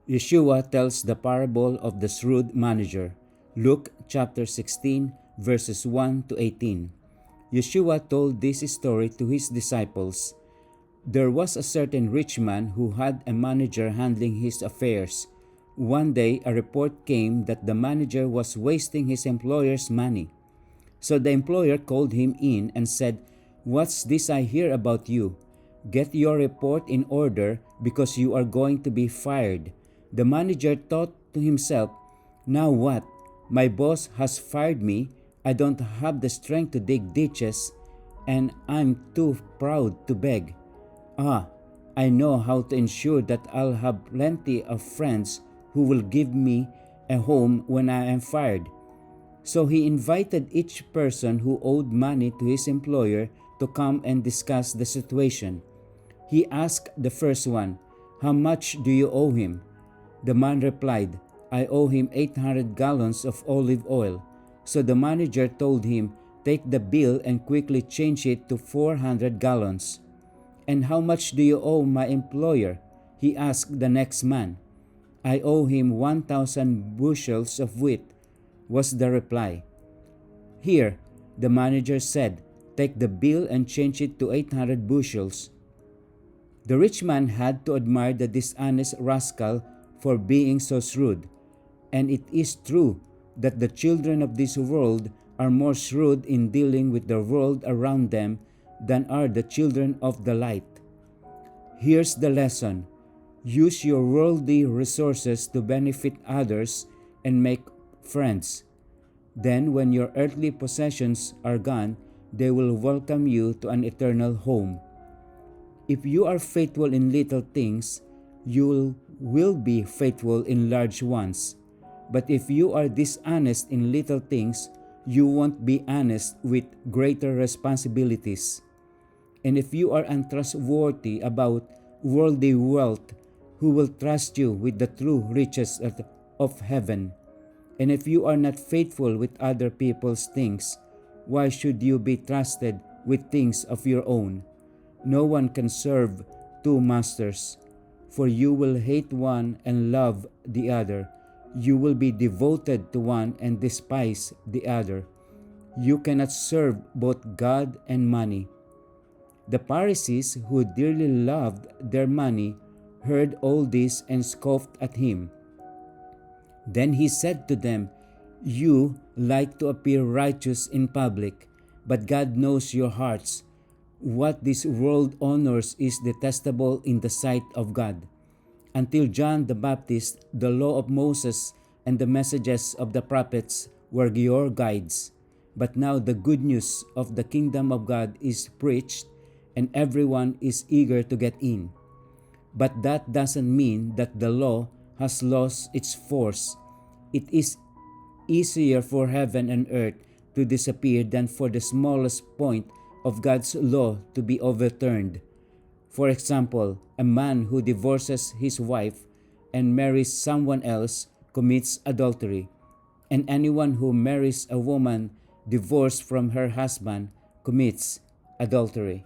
Yeshua tells the parable of the shrewd manager. Luke chapter 16 verses 1 to 18. Yeshua told this story to his disciples. There was a certain rich man who had a manager handling his affairs. One day a report came that the manager was wasting his employer's money. So the employer called him in and said, "What's this I hear about you? Get your report in order because you are going to be fired." The manager thought to himself, "Now what? My boss has fired me. I don't have the strength to dig ditches, and I'm too proud to beg. I know how to ensure that I'll have plenty of friends who will give me a home when I am fired." So he invited each person who owed money to his employer to come and discuss the situation. He asked the first one, "How much do you owe him?" The man replied, "I owe him 800 gallons of olive oil." So the manager told him, "Take the bill and quickly change it to 400 gallons. "And how much do you owe my employer?" he asked the next man. "I owe him 1,000 bushels of wheat," was the reply. "Here," the manager said, "take the bill and change it to 800 bushels. The rich man had to admire the dishonest rascal for being so shrewd. And it is true that the children of this world are more shrewd in dealing with the world around them than are the children of the light. Here's the lesson. Use your worldly resources to benefit others and make friends. Then when your earthly possessions are gone, they will welcome you to an eternal home. If you are faithful in little things, you will be faithful in large ones. But if you are dishonest in little things, you won't be honest with greater responsibilities. And if you are untrustworthy about worldly wealth, who will trust you with the true riches of heaven? And if you are not faithful with other people's things, why should you be trusted with things of your own? No one can serve two masters, for you will hate one and love the other. You will be devoted to one and despise the other. You cannot serve both God and money." The Pharisees, who dearly loved their money, heard all this and scoffed at him. Then he said to them, "You like to appear righteous in public, but God knows your hearts. What this world honors is detestable in the sight of God. Until John the Baptist, the law of Moses and the messages of the prophets were your guides. But now the good news of the kingdom of God is preached, and everyone is eager to get in. But that doesn't mean that the law has lost its force. It is easier for heaven and earth to disappear than for the smallest point of God's law to be overturned. For example, a man who divorces his wife and marries someone else commits adultery, and anyone who marries a woman divorced from her husband commits adultery.